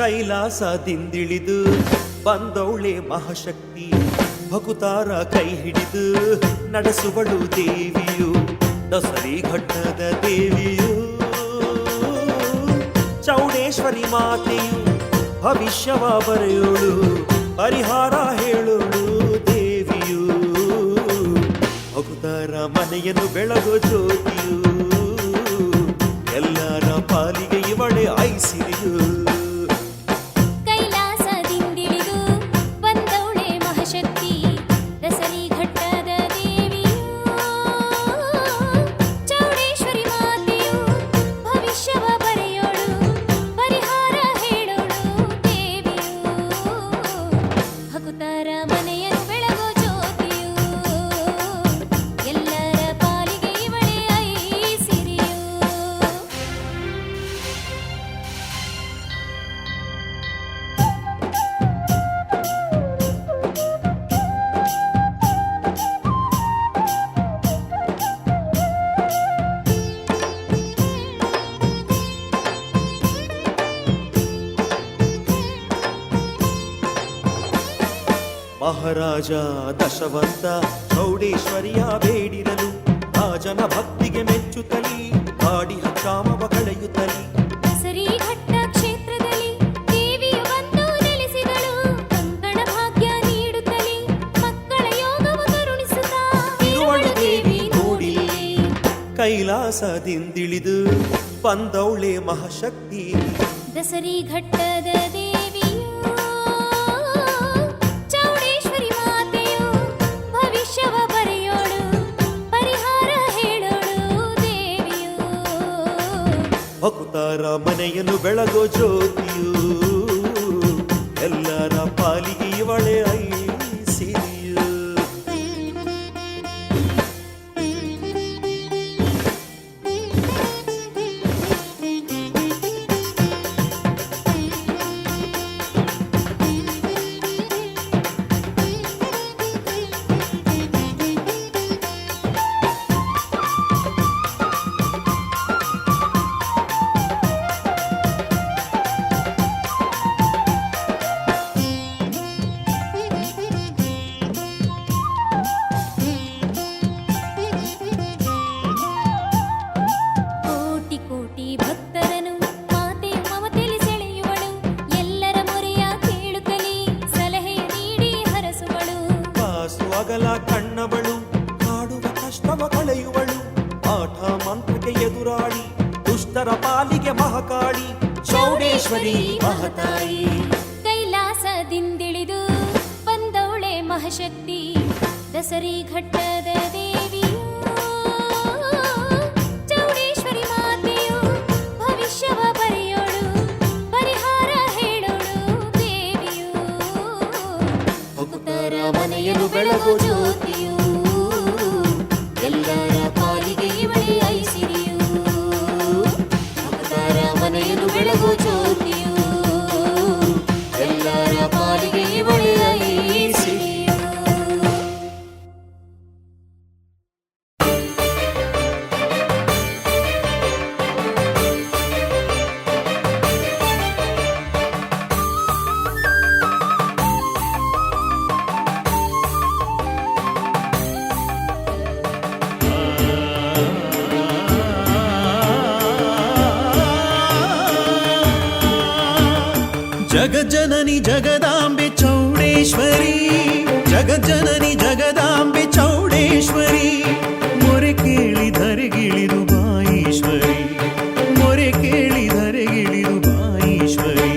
ಕೈಲಾಸದಿಂದಿಳಿದು ಬಂದವಳೆ ಮಹಾಶಕ್ತಿ, ಭಕುತಾರ ಕೈ ಹಿಡಿದು ನಡೆಸುವಳು ದೇವಿಯು, ದಸರಿ ಘಟ್ಟದ ದೇವಿಯು. ಚೌಡೇಶ್ವರಿ ಮಾತೆಯು ಭವಿಷ್ಯವ ಬರೆಯೋಳು, ಪರಿಹಾರ ಹೇಳೋಳು ದೇವಿಯು. ಭಕ್ತರ ಮನೆಯನ್ನು ಬೆಳಗೋ ಜ್ಯೋತಿಯು, ಎಲ್ಲರ ಪಾಲಿಗೆ ಇವಳೆ ಐಸಿರಿಯು. ಕೈಲಾಸದಿಂದಿಳಿದು ಬಂದವಳೆ ಮಹಾಶಕ್ತಿ, ದಸರಿ ಘಟ್ಟದ ದೇವಿಯು. ಚೌಡೇಶ್ವರಿ ಮಾತೆಯು ಭವಿಷ್ಯವ ಬರೆಯೋಳು, ಪರಿಹಾರ ಹೇಳೋಳು ದೇವಿಯು. ಭಕ್ತರ ಮನೆಯನ್ನು ಬೆಳಗೋ ಜ್ಯೋತಿಯು, ಎಲ್ಲರ ಪಾಲಿಗೆ ಇವಳೆ ಐಸಿರಿಯು. ಮಹಾರಾಜ ದಶವಂತ ಚೌಡೇಶ್ವರಿಯ ಬೇಡಿರಲು, ರಾಜನ ಭಕ್ತಿಗೆ ಮೆಚ್ಚುತ್ತಲಿ, ಹಾಡಿ ಹಕ್ಷಾಮವ ಕಳೆಯುತ್ತಲಿ. ದಸರಿ ಘಟ್ಟ ಕ್ಷೇತ್ರದಲ್ಲಿ ದೇವಿಯು ಬಂದು ನೆಲೆಸಿದಳು, ಕಂಕಣ ಭಾಗ್ಯ ನೀಡುತ್ತಲೇ ಮಕ್ಕಳ ಯೋಗವ ಕರುಣಿಸುತ್ತಾ ಇರುವಳು ದೇವಿ ನೋಡಿಲ್ಲೇ. ಕೈಲಾಸದಿಂದಿಳಿದು ಬಂದವಳೆ ಮಹಾಶಕ್ತಿ, ದಸರಿ ಘಟ್ಟದ ದೇವಿಯು. ಚೌಡೇಶ್ವರಿ ಮಾತೆಯು ಭವಿಷ್ಯವ ಬರೆಯೋಳು, ಪರಿಹಾರ ಹೇಳೋಳು ದೇವಿಯು. ಭಕ್ತರ ಮನೆಯನ್ನು ಬೆಳಗೋ ಜ್ಯೋತಿಯು, ಎಲ್ಲರ ಪಾಲಿಗೆ ಇವಳೆ ಐಸಿರಿಯು. ಕೋಟಿ ಕೋಟಿ ಭಕ್ತರನು ಮಾತೆಯು ಮಮತೆಯಲ್ಲಿ ಸೆಳೆಯುವಳು, ಎಲ್ಲರ ಮೊರೆಯ ಕೇಳುತ್ತಲೇ ಸಲಹೆ ನೀಡಿ ಹರಸುವಳು. ಕಾಸು ಅಗಲ ಕಣ್ಣವಳು, ಕಾಡುವ ಕಷ್ಟವ ಕಳೆಯುವಳು, ಪಾಠ ಮಂತ್ರಕ್ಕೆ ಎದುರಾಡಿ ದುಷ್ಟರ ಪಾಲಿಗೆ ಮಹಾಕಾಳಿ ಚೌಡೇಶ್ವರಿ ಮಹತಾಯಿ. ಕೈಲಾಸದಿಂದಿಳಿದು ಬಂದವಳೆ ಮಹಾಶಕ್ತಿ, ದಸರಿ ಘಟ್ಟದ ದೇವಿಯು. ಚೌಡೇಶ್ವರಿ ಮಾತೆಯು ಭವಿಷ್ಯವ ಬರೆಯೋಳು, ಪರಿಹಾರ ಹೇಳೋಳು ದೇವಿಯು. ಭಕ್ತರ ಮನೆಯನ್ನು ಬೆಳಗೋ ಜ್ಯೋತಿಯು, ಎಲ್ಲರ ಪಾಲಿಗೆ ಇವಳೆ ಐಸಿರಿಯು. ಭಕ್ತರ ಮನೆಯನ್ನು ಬೆಳಗೋ ಜ್ಯೋತಿಯು, ಎಲ್ಲರ ಪಾಲಿಗೆ ಇವಳೆ ಐಸಿರಿಯು. ಜಗಜ್ಜನನಿ ಜಗದಾಂಬೆ ಚೌಡೇಶ್ವರಿ, ಜಗಜ್ಜನನಿ ಜಗದಾಂಬೆ ಚೌಡೇಶ್ವರಿ, ಮೊರೆ ಕೇಳಿ ಧರೆಗಿಳಿದು ಬಾಯೀಶ್ವರಿ, ಮೊರೆ ಕೇಳಿ ಧರೆಗಿಳಿದು ಬಾಯೀಶ್ವರಿ,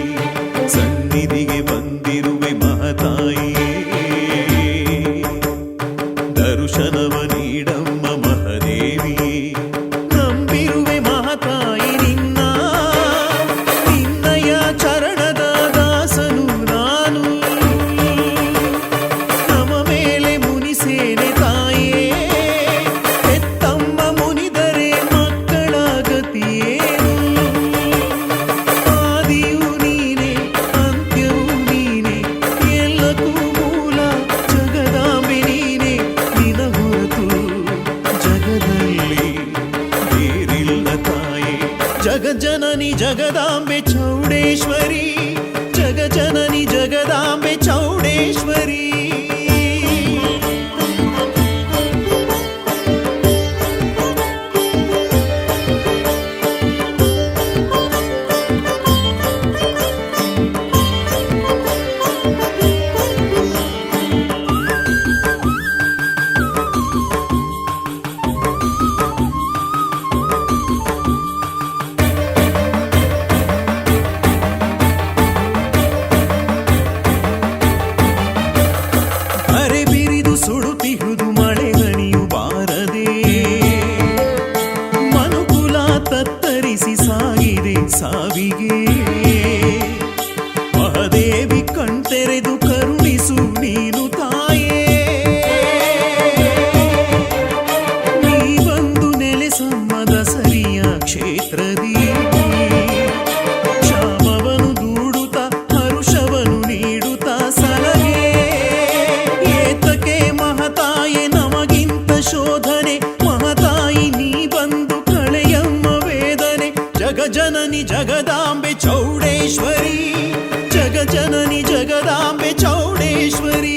ಸನ್ನಿಧಿಗೆ ಬಂದಿರುವೆ ಮಹತಾಯಿಯೇ, ದರ್ಶನವ ನೀಡಮ್ಮ ಮಹದೇವಿಯೇ, ನಂಬಿರುವೆ ಮಹತಾಯಿ ನಿನ್ನ, ನಿನ್ನಯ ಚರಣದ ದಾಸನು ನಾನು, ನಮ್ಮ ಮೇಲೆ ಮುನಿಸೇನೆ ತಾಯೇ, ಹೆತ್ತಮ್ಮ ಮುನಿದರೆ ಮಕ್ಕಳ ಗತಿಯೇನು, ಆದಿಯು ನೀನೆ ಅಂತ್ಯವೂ ನೀನೆ, ಎಲ್ಲಕ್ಕೂ ಮೂಲ ಜಗದಾಂಬೆ ನೀನೆ, ನಿನ ಹೊರತು ಜಗದಲ್ಲಿ ಬೇರಿಲ್ಲ ತಾಯೇ. ಜಗಜ್ಜನನಿ ಜಗದಾಂಬೆ ಚೌಡೇಶ್ವರಿ, ಜಗಜನನಿ ಜಗದಾಂಬೆ ಚೌಡೇಶ್ವರಿ. ಅರೆ ಬಿರಿದು ಸುಡುತ್ತಿಹುದು ಮಳೆ ಹನಿಯು ಬಾರದೆ, ಮನುಕುಲ ತತ್ತರಿಸಿ ಸಾಗಿದೆ ಸಾವಿಗೆ. ಮಹಾದೇವಿ ಕಣ್ತೆರೆದು ಕರುಣಿಸು ನೀನು ತಾಯೇ, ನೀ ಬಂದು ನೆಲೆಸಮ್ಮದ ಸರಿಯ ಕ್ಷೇತ್ರದಿ. ಕ್ಷಾಮವನು ದೂಡುತ್ತ ಹರುಷವನು ನೀಡುತ್ತ ಸಲಹೆ, ಏತಕ್ಕೆ ಮಹತಾಯೆ ನಮಗಿಂತ ಶೋಧನೆ. ಮಹತಾಯಿ ನೀ ಬಂದು ಕಳೆಯಮ್ಮ ವೇದನೆ. ಜಗಜನನಿ ಜಗದಾಂಬೆ ಚೌಡೇಶ್ವರಿ, ಜಗಜನನಿ ಜಗದಾಂಬೆ ಚೌಡೇಶ್ವರಿ.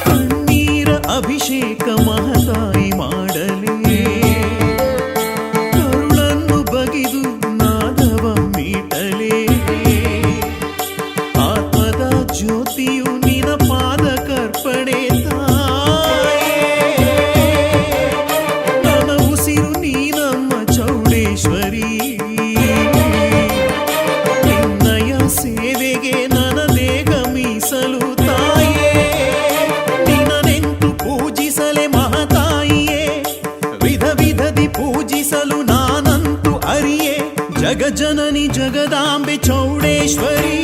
ಕಣ್ಣೀರ ಅಭಿಷೇಕ ಮಹತಾಯಿ ಮಾಡಲೇ, ಕರುಳನ್ನು ಬಗಿದು ನಾದವ ಮೀಟಲೇ. ಆತ್ಮದ ಜ್ಯೋತಿಯು ನಿನ ಪಾದ ಕರ್ಪಣೆ ತಾಯೇ, ನನ್ನ ಉಸಿರು ನೀನಮ್ಮ ಚೌಡೇಶ್ವರಿ. ನಿನ್ನಯ ಸೇವೆಗೆ ನನ್ನ ದೇಹ ಮೀಸಲು ತಾಯೇ, ನಿನ್ನನೆಂತು ಪೂಜಿಸಲೆ ಮಹತಾಯಿಯೇ. ವಿಧ ವಿಧದಿ ಪೂಜಿಸಲು ನಾನಂತು ಅರಿಯೇ. ಜಗಜನನಿ ಜಗದಾಂಬೆ ಚೌಡೇಶ್ವರಿ,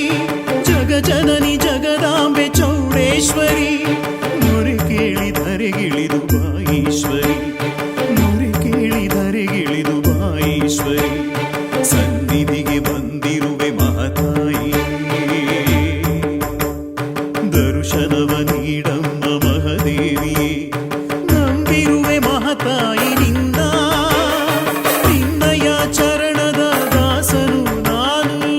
ಜಗಜನನಿ ಜಗದಾಂಬೆ ಚೌಡೇಶ್ವರಿ. ಮೊರೆ ಕೇಳಿದರೆಗಿಳಿದು ಬಾಯೀಶ್ವರಿ, ಮೊರೆ ಕೇಳಿದರೆಗಿಳಿದು ಬಾಯೀಶ್ವರಿ. ಸನ್ನಿಧಿಗೆ ಬಂದಿರುವೆ ಮಹತಾಯಿ, ದರ್ಶನವ ನೀಡಮ್ಮ ಮಹದೇವಿಯೇ. ನಂಬಿರುವೆ ಮಹತಾಯಿ ನಿನ್ನ, ನಿನ್ನಯ ಚರಣದ ದಾಸನು ನಾನು.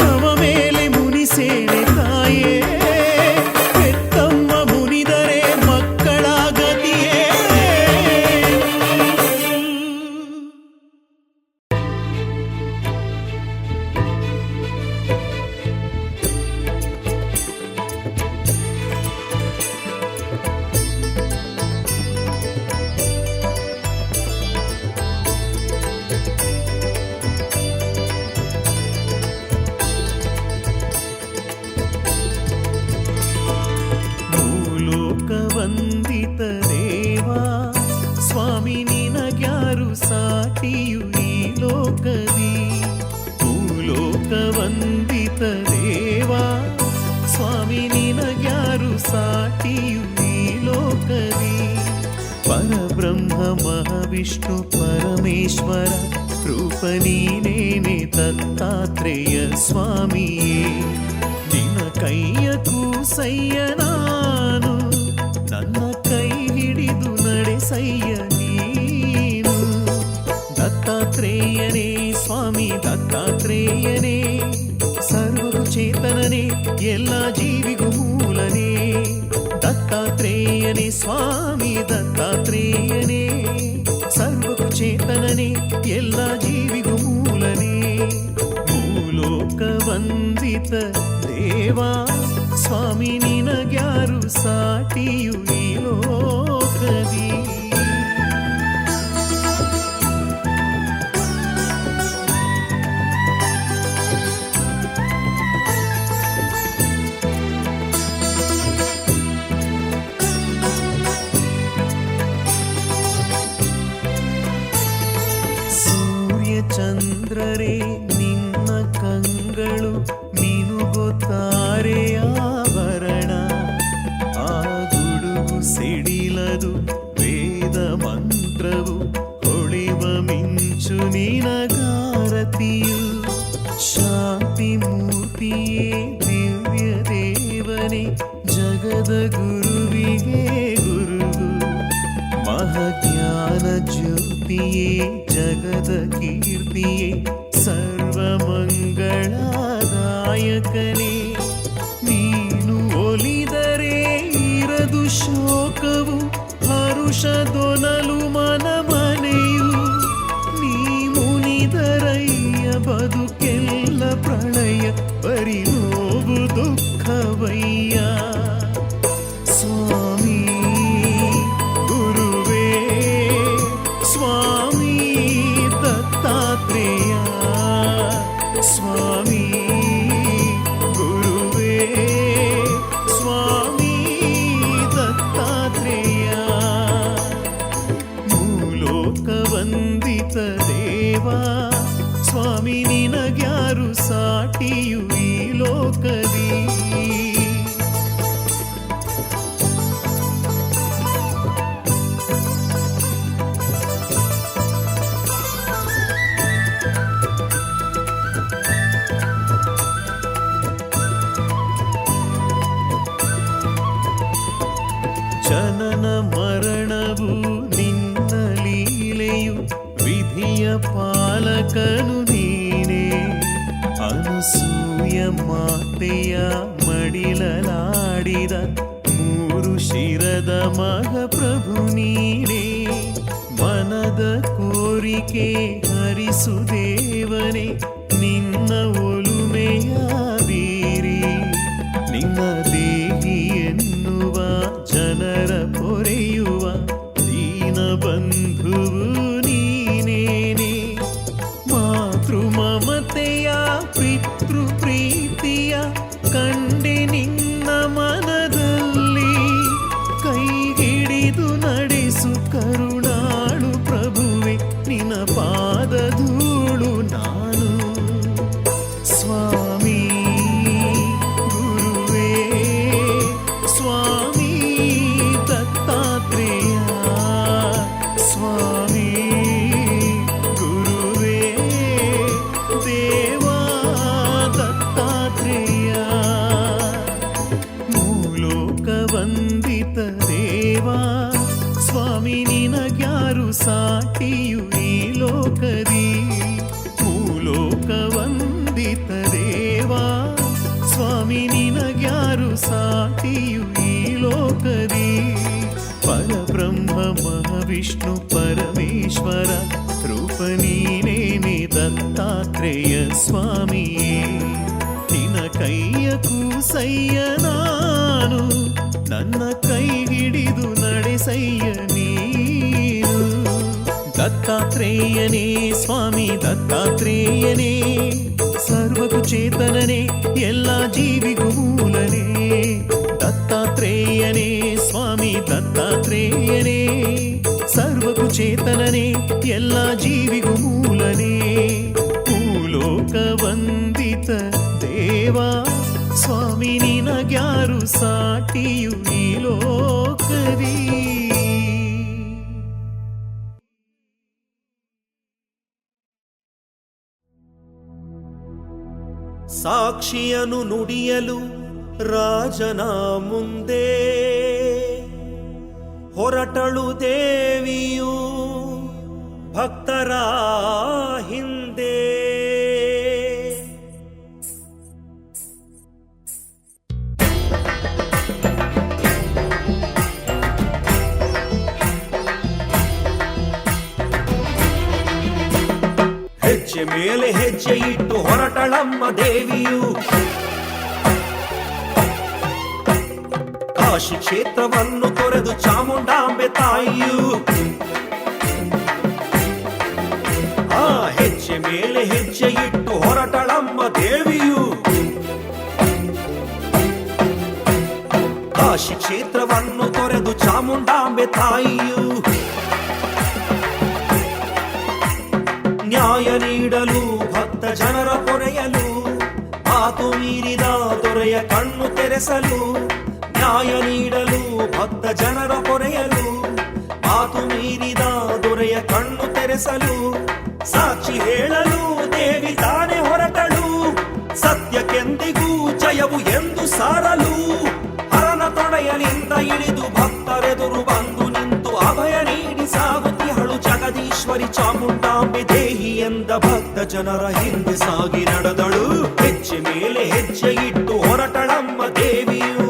ನವ ಮೇಲೆ ಮುನಿಸೇನೆ ತಾಯೇ, ಹೆತ್ತಮ್ಮ ಮುನಿದರೆ ಮಕ್ಕಳ ಗತಿಯೇ. ಭೂಲೋಕ ವಂದಿತ ದೇವಾ ಸ್ವಾಮಿ, ನಿನಗ್ಯಾರು ಸಾಟಿಯು ಈ ಲೋಕದಿ. ಭೂಲೋಕ ವಂದಿತ ದೇವಾ ಸ್ವಾಮಿ, ನಿನಗ್ಯಾರು ಸಾಟಿಯು ಈ ಲೋಕದಿ. ಪರಬ್ರಹ್ಮ ಮಹಾವಿಷ್ಣು ಪರಮೇಶ್ವರ ರೂಪ ನೀನೇನೆ ದತ್ತಾತ್ರೇಯ ಸ್ವಾಮಿಯೇ. ನಿನ್ನ ಕೈಯ ಕೂಸಯ್ಯ ನಾನು, ನನ್ನ ಕೈ ಹಿಡಿದು ನಡೆಸಯ್ಯ ನೀನು. ದತ್ತಾತ್ರೇಯನೇ ಸ್ವಾಮಿ ದತ್ತಾತ್ರೇಯನೇ, ಸರ್ವಗೂ ಚೇತನನೇ ಎಲ್ಲ ಜೀವಿಗೂ ಮೂಲನೇ. ದತ್ತಾತ್ರೇಯನೇ ಸ್ವಾಮಿ ದತ್ತಾತ್ರೇಯನೇ, ಸರ್ವಗೂ ಚೇತನನೇ ಎಲ್ಲ ಜೀವಿಗೂ ಮೂಲನೇ. ಭೂಲೋಕ ವಂದಿತ ದೇವಾ ಸ್ವಾಮಿ, ನಿನಗ್ಯಾರು ಸಾಟಿಯು ಈ ಲೋಕದಿ. ಚಂದ್ರರೇ ನಿನ್ನ ಕಂಗಳು ಮಿನುಗುತ್ತಾರೆ ಆಭರಣ. ಆ ಗುಡುಗು ಸಿಡಿಲದು ಶಾಂತಿ ಮೂರ್ತಿಯೇ ದಿವ್ಯ ದೇವನೇ ಜಗದ ಗುರುವಿಗೆ ಗುರುವು ಮಹಾಜ್ಞಾನ ಜ್ಯೋತಿಯೇ ಜಗದ ಕೀರ್ತಿಯೇ ಸರ್ವಮಂಗಳದಾಯಕನೇ ನೀನು ಒಲಿದರೆ ಇರದು ಶೋಕವು ಹರುಷದೊನಲು ಮನಮನೆಯು ನೀ ಮುನಿದರಯ್ಯ ಬದುಕೆಲ್ಲ ಪ್ರಳಯ ಪರಿನೋವು ದುಃಖವಯ್ಯ ಸ್ವಾಮಿ ಗುರುವೇ ಸ್ವಾಮಿ ದತ್ತಾತ್ರೇಯ ಸ್ವಾಮಿ ಗುರುವೇ ಸ್ವಾಮಿ ದತ್ತಾತ್ರೇಯ ಮೂಲೋಕ ವಂದಿತ ದೇವಾ ಸ್ವಾಮಿ ನಿನಗ್ಯಾರು ಸಾಟಿಯು ಈ ಲೋಕದಿ ಜನನ ಮರಣವು ನಿನ್ನ ಲೀಲೆಯು ವಿಧಿಯ ಪಾಲಕನು ನೀನೇ ಅನಸೂಯ ಮಾತೆಯ ಮಡಿಲಲಾಡಿದ ಮೂರು ಶಿರದ ಮಹಾಪ್ರಭು ನೀನೇ ಮನದ ಕೋರಿಕೆ ಹರಿಸು ದೇವನೇ ನಿನ್ನ ಒಲುಮೆಯ ಬೀರಿ ನಿನ್ನ ದೇಹಿ ಎನ್ನುವ ಜನರ ಪೊರೆಯುವ ದೀನ ಬಂಧುವು ನೀನೇನೆ ಮಾತೃ ಮಮತೆಯ ಪಿತೃ ಪ್ರೀತಿಯ ಕಂಡೆ ನಿನ್ನ ಮನದಲ್ಲಿ ಕೈ ಹಿಡಿದು ನಡೆಸು ಕರುಣಾಳು ಪ್ರಭುವೆ ನಿನ್ನ ಪಾದ ಧೂಳು ನಾನು ಸ್ವಾಮಿ ಗುರುವೇ ಸ್ವಾಮಿ ದತ್ತಾತ್ರೇಯ ಸ್ವಾಮಿ ಗುರುವೇ ದೇವಾ ದತ್ತಾತ್ರೇಯ ಮೂಲೋಕ ವಂದಿತ ದೇವಾ ಸ್ವಾಮಿ ನಿನಗ್ಯಾರು ಸಾಟಿಯು ಈ ಲೋಕದಿ ಮೂಲೋಕ ವಂದಿತ ದೇವಾ ಸ್ವಾಮಿ ನಿನಗ್ಯಾರು ಸಾಟಿಯು ಈ ಲೋಕದಿ ಪರಬ್ರಹ್ಮ ಮಹಾವಿಷ್ಣು ಪರಮೇಶ್ವರ ರೂಪ ನೀನೇನೆ ದತ್ತಾತ್ರೇಯ ಸ್ವಾಮಿಯೇ ನಿನ ಕೈಯ ಕೂಸಯ್ಯ ನಾನು ನನ್ನ ಕೈ ಹಿಡಿದು ನಡೆಸಯ್ಯ ನೀನು ದತ್ತಾತ್ರೇಯನೇ ಸ್ವಾಮಿ ದತ್ತಾತ್ರೇಯನೇ ಸರ್ವಕು ಚೇತನನೇ ಎಲ್ಲ ಜೀವಿಗೂ ಮೂಲನೇ ದತ್ತಾತ್ರೇಯನೇ ಸ್ವಾಮಿ ದತ್ತಾತ್ರೇಯನೇ ಸರ್ವಕು ಚೇತನನೇ ಎಲ್ಲ ಜೀವಿಗೂ ಮೂಲನೇ ಮೂಲೋಕ ವಂದಿತ ದೇವಾ ಸ್ವಾಮಿ ನಿನಗ್ಯಾರು ಸಾಟಿಯು ಈ ಲೋಕದಿ ಸಾಕ್ಷಿಯನು ನುಡಿಯಲು ರಾಜನ ಮುಂದೆ ಹೊರಟಳು ದೇವಿಯು ಭಕ್ತರ ಹಿಂದೆ ಹೆಜ್ಜೆ ಮೇಲೆ ಹೆಜ್ಜೆ ಇಟ್ಟು ಹೊರಟಳಮ್ಮ ದೇವಿಯು ಕಾಶಿ ಕ್ಷೇತ್ರವನ್ನು ತೊರೆದು ಚಾಮುಂಡಾಂಬೆ ತಾಯಿಯು ಆ ಹೆಜ್ಜೆ ಮೇಲೆ ಹೆಜ್ಜೆ ಇಟ್ಟು ಹೊರಟಳಮ್ಮ ದೇವಿಯು ಕಾಶಿ ಕ್ಷೇತ್ರವನ್ನು ತೊರೆದು ಚಾಮುಂಡಾಂಬೆ ತಾಯಿಯು ನ್ಯಾಯ ನೀಡಲು ಭಕ್ತ ಜನರ ಪೊರೆಯಲು ಮಾತು ಮೀರಿದ ದೊರೆಯ ಕಣ್ಣು ತೆರೆಸಲು ನ್ಯಾಯ ನೀಡಲು ಭಕ್ತ ಜನರ ಪೊರೆಯಲು ಮಾತು ಮೀರಿದ ದೊರೆಯ ಕಣ್ಣು ತೆರೆಸಲು ಸಾಕ್ಷಿ ಹೇಳಲು ದೇವಿ ತಾನೇ ಹೊರಟಳು ಚಾಮುಂಡಾಂಬೆ ದೇಹಿ ಎಂದ ಭಕ್ತ ಜನರ ಹಿಂದೆ ಸಾಗಿ ನಡೆದಳು. ಹೆಜ್ಜೆ ಮೇಲೆ ಹೆಜ್ಜೆ ಇಟ್ಟು ಹೊರಟಳಮ್ಮ ದೇವಿಯು.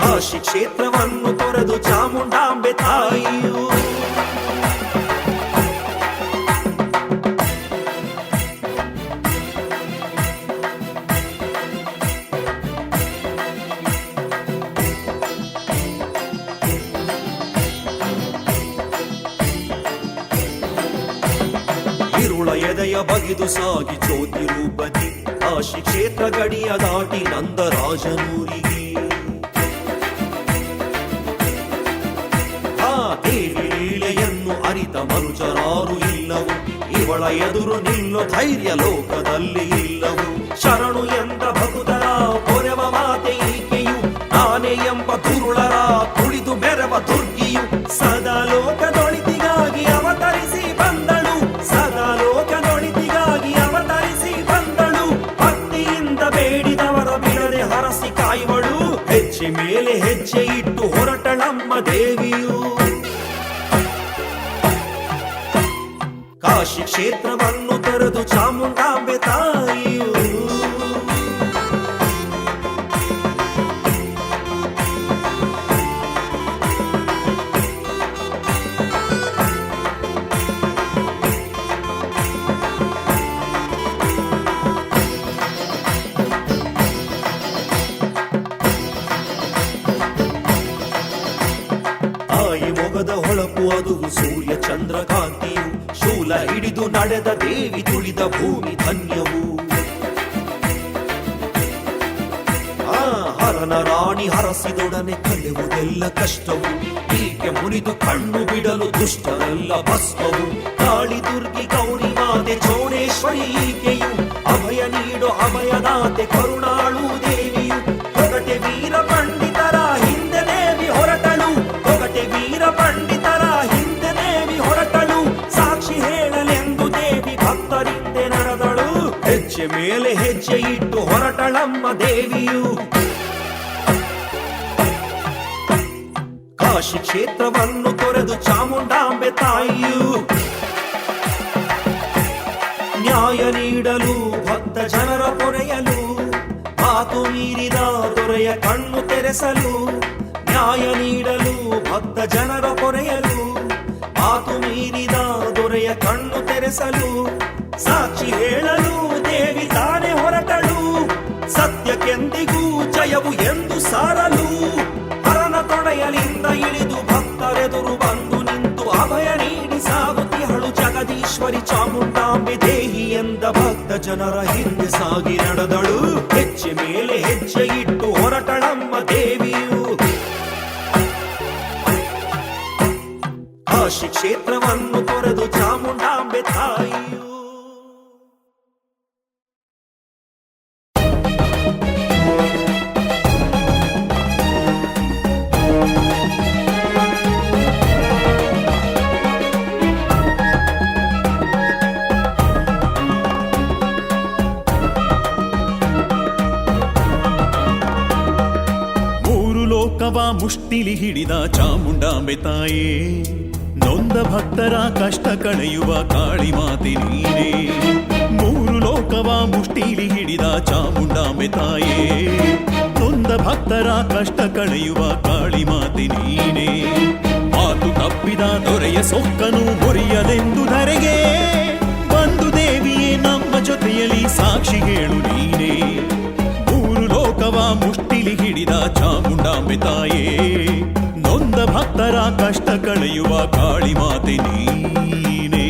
ಕಾಶಿ ಕ್ಷೇತ್ರವನ್ನು ತೊರೆದು ಚಾಮುಂಡಾಂಬೆ ತಾಯಿಯು. ಇರುಳ ಎದೆಯ ಬಗೆದು ಸಾಗಿ ಜ್ಯೋತಿ ರೂಪದಿ ಕಾಶಿ ಕ್ಷೇತ್ರ ಗಡಿಯ ದಾಟಿ ನಂದರಾಜನೂರಿಗೆ. ಆ ದೇವಿ ಲೀಲೆಯನ್ನು ಅರಿತ ಮನುಜರಾರು ಇಲ್ಲವು. ಇವಳ ಎದುರು ನಿಲ್ಲೋ ಧೈರ್ಯ ಲೋಕದಲ್ಲಿ ಇಲ್ಲವು. ಶರಣು ಎಂದ ಭಕ್ತರ ಕೊರೆವ ಮಾತೆ ಈಕೆಯು. ನಾನೇ ಎಂಬ ದುರುಳರ ತುಳಿದು ಮೆರವ ದುರ್ಗಿಯು. ಸದಾ ಲೋಕದೊಳಿತಿಗಾಗಿ ಅವತರಿಸಿ ಬಂದಳು. ಸದಾ ಲೋಕದೊಳಿತಿಗಾಗಿ ಅವತರಿಸಿ ಬಂದಳು. ಭಕ್ತಿಯಿಂದ ಬೇಡಿದವರ ಬಿಡದೆ ಹರಸಿ ಕಾಯುವಳು. ಹೆಜ್ಜೆ ಮೇಲೆ ಹೆಜ್ಜೆ ಇಟ್ಟು ಹೊರಟಳಮ್ಮ ದೇವಿಯು. ಕಾಶಿ ಕ್ಷೇತ್ರವನ್ನು ತೊರೆದು ಚಾಮುಂಡಾಂಬೆ ತಾಯಿಯು. ತಾಯಿ ಮೊಗದ ಹೊಳಪು ಅದು ಸೂರ್ಯ ಚಂದ್ರಕಾಂತಿಯು. ಶೂಲ ಹಿಡಿದು ನಡೆದ ದೇವಿ ತುಳಿದ ಭೂಮಿ ಧನ್ಯವು. ಆ ಹರನ ರಾಣಿ ಹರಸಿದೊಡನೆ ಕಳೆಯುವುದೆಲ್ಲ ಕಷ್ಟವು. ಹೀಗೆ ಮುರಿದು ಕಣ್ಣು ಬಿಡಲು ದುಷ್ಟರೆಲ್ಲ ಭಸ್ಮವು. ಕಾಳಿ ದುರ್ಗಿ ಗೌರಿ ಮಾತೆ ಚೌಡೇಶ್ವರಿ ಈಕೆಯು. ಅಭಯ ನೀಡೋ ಅಭಯದಾತೆ ಕರುಣಾಳು ದೇವಿಯು. ಹೊಗಟೆ ವೀರ ಪಂಡಿತರ ಹಿಂದೆ ದೇವಿ ಹೊರಟಳು. ಹೊಗಟೆ ವೀರ ಪಂಡಿತರ ಹಿಂದೆ ದೇವಿ ಹೊರಟಳು. ಸಾಕ್ಷಿ ಹೇಳಲೆಂದು ದೇವಿ ಭಕ್ತರಿಂದೆ ನಡೆದಳು. ಹೆಜ್ಜೆ ಮೇಲೆ ಹೆಜ್ಜೆ ಇಟ್ಟು ಹೊರಟಳಮ್ಮ ದೇವಿಯು. ಕಾಶಿ ಕ್ಷೇತ್ರವನ್ನು ತೊರೆದು ಚಾಮುಂಡಾಂಬೆ ತಾಯಿಯು. ನ್ಯಾಯ ನೀಡಲು ಭಕ್ತ ಜನರ ಪೊರೆಯಲು. ಮಾತು ಮೀರಿದ ದೊರೆಯ ಕಣ್ಣು ತೆರೆಸಲು. ನ್ಯಾಯ ನೀಡಲು ಭಕ್ತ ಜನರ ಪೊರೆಯಲು. ಮಾತು ಮೀರಿದ ದೊರೆಯ ಕಣ್ಣು ತೆರೆಸಲು. ಸಾಕ್ಷಿ ಹೇಳಲು ದೇವಿ ತಾನೇ ಹೊರಟಳು. ಸತ್ಯಕ್ಕೆಂದಿಗೂ ಜಯವು ಎಂದು ಸಾರಲು. ಹರನ ತೊಡೆಯಲಿಂದ ಇಳಿದು ಭಕ್ತರೆದುರು ಬಂದು ನಿಂತು ಅಭಯ ನೀಡಿ ಸಾಗುತ್ತಿಹಳು ಜಗದೀಶ್ವರಿ ಚಾಮುಂಡಾಂಬೆ ದೇಹಿ ಎಂದ ಭಕ್ತ ಜನರ ಹಿಂದೆ ಸಾಗಿ ನಡೆದಳು. ಹೆಜ್ಜೆ ಮೇಲೆ ಹೆಜ್ಜೆ ಇಟ್ಟು ಹೊರಟಳಮ್ಮ ದೇವಿಯು. ಕಾಶಿ ಕ್ಷೇತ್ರವನ್ನು ತೊರೆದು ಚಾಮುಂಡಾಂಬೆ ತಾಯಿಯು. ಮುಷ್ಟಿಲಿ ಹಿಡಿದ ಚಾಮುಂಡಾಂಬೆ ತಾಯೇ. ನೊಂದ ಭಕ್ತರ ಕಷ್ಟ ಕಳೆಯುವ ಕಾಳಿ ಮಾತೆ ನೀನೇ. ಮೂರು ಲೋಕವ ಮುಷ್ಟಿಲಿ ಹಿಡಿದ ಚಾಮುಂಡಾಂಬೆ ತಾಯೇ. ನೊಂದ ಭಕ್ತರ ಕಷ್ಟ ಕಳೆಯುವ ಕಾಳಿ ಮಾತೆ ನೀನೇ. ಮಾತು ತಪ್ಪಿದ ದೊರೆಯ ಸೊಕ್ಕನು ಮುರಿಯದೆಂದು ಧರೆಗೆ ಬಂದು ದೇವಿಯೇ ನಮ್ಮ ಜೊತೆಯಲ್ಲಿ ಸಾಕ್ಷಿ ಹೇಳು ನೀನೇ. ಮೂರು ಲೋಕವ ಮುಷ್ಟಿಲಿ ಹಿಡಿದ ಚಾಮುಂಡಾಂಬೆ ತಾಯೇ. ನೊಂದ ಭಕ್ತರ ಕಷ್ಟ ಕಳೆಯುವ ಕಾಳಿ ಮಾತೆ ನೀನೇ.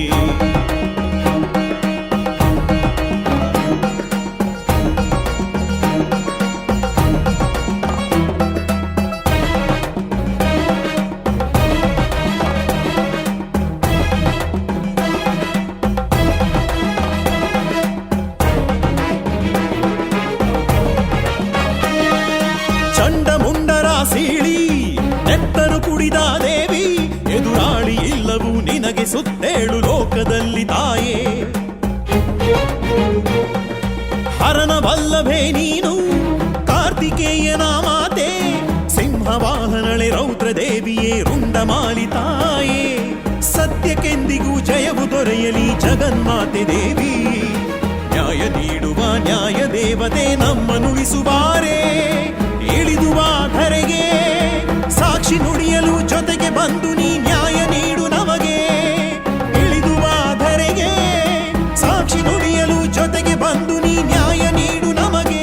ಚಂಡಮುಂಡರ ಸೀಳಿ ನೆತ್ತರು ಕುಡಿದ ದೇವಿ. ಎದುರಾಳಿ ಇಲ್ಲವು ನಿನಗೆ ಸುತ್ತೇಳು ಲೋಕದಲ್ಲಿ ತಾಯೇ. ಹರನ ವಲ್ಲಭೆ ನೀನು ಕಾರ್ತಿಕೇಯನ ಮಾತೆ. ಸಿಂಹವಾಹನಳೆ ರೌದ್ರ ದೇವಿಯೇ ಉಂಡಮಾಲಿ ತಾಯೇ ಸತ್ಯಕ್ಕೆಂದಿಗೂ ಜಯವು ದೊರೆಯಲಿ ಜಗನ್ಮಾತೆ ದೇವಿ ನ್ಯಾಯ ನೀಡುವ ನ್ಯಾಯ ದೇವತೆ ನಮ್ಮನುಳಿಸುವಾರೆ ಇಳಿದುವ ಧರೆಗೆ ಸಾಕ್ಷಿ ನುಡಿಯಲು ಜೊತೆಗೆ ಬಂದು ನೀ ನ್ಯಾಯ ನೀಡು ನಮಗೆ ಇಳಿದುವ ಧರೆಗೆ ಸಾಕ್ಷಿ ನುಡಿಯಲು ಜೊತೆಗೆ ಬಂದು ನೀ ನ್ಯಾಯ ನೀಡು ನಮಗೆ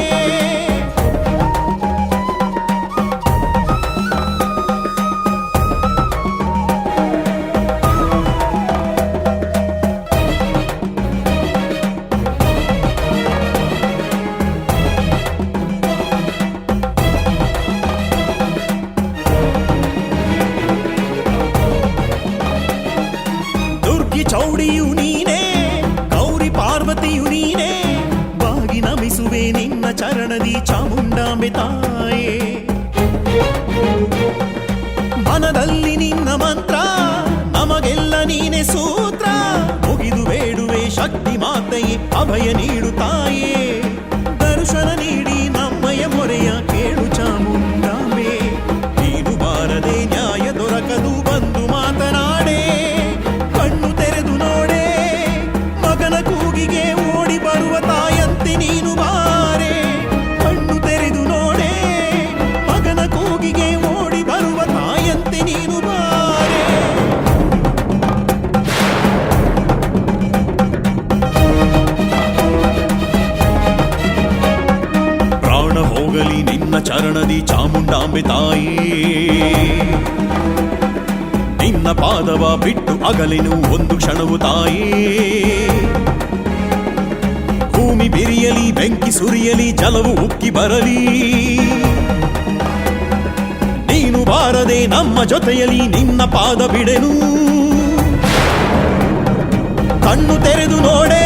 ದುರ್ಗಿ ಚೌಡಿಯು ನೀನೇ ಗೌರಿ ಪಾರ್ವತಿಯು ನೀನೇ ಬಾಗಿ ನಮಿಸುವೆ ನಿನ್ನ ಚರಣದಿ ಚಾಮುಂಡಾಂಬೆ ತಾಯೇ ಮನದಲ್ಲಿ ನಿನ್ನ ಮಂತ್ರ ನಮಗೆಲ್ಲ ನೀನೆ ಸೂತ್ರ ಮುಗಿದು ಬೇಡುವೆ ಶಕ್ತಿ ಮಾತೆಯೇ ಅಭಯ ನೀಡು ತಾಯೇ ದರ್ಶನ ನೀಡಿ ನಮ್ಮಯ ಮೊರೆಯ ಕೇಳು ಚಾಮುಂಡಾಂಬೆ ನೀನು ಬಾರದೆ ನ್ಯಾಯ ದೊರಕದು ಬಂದು ಮಾತನಾಡೆ ಕಣ್ಣು ತೆರೆದು ನೋಡೆ ಮಗನ ಕೂಗಿಗೆ ಓಡಿ ಬರುವ ತಾಯಂತೆ ನೀನು ಬಾರೆ ಕಣ್ಣು ತೆರೆದು ನೋಡೆ ಮಗನ ಕೂಗಿಗೆ ಓಡಿ ಬರುವ ತಾಯಂತೆ ನೀನು ಬಾರೆ ಪ್ರಾಣ ಹೋಗಲಿ ನಿನ್ನ ಚರಣದಿ ಚಾಮುಂಡಾಂಬೆ ತಾಯಿ ನಿನ್ನ ಪಾದವ ಬಿಟ್ಟು ಅಗಲೆನು ಒಂದು ಕ್ಷಣವು ತಾಯೇ ಭೂಮಿ ಬಿರಿಯಲಿ ಬೆಂಕಿ ಸುರಿಯಲಿ ಜಲವು ಉಕ್ಕಿ ಬರಲಿ ನೀನು ಬಾರದೆ ನಮ್ಮ ಜೊತೆಯಲಿ ನಿನ್ನ ಪಾದ ಬಿಡೆನು ಕಣ್ಣು ತೆರೆದು ನೋಡೆ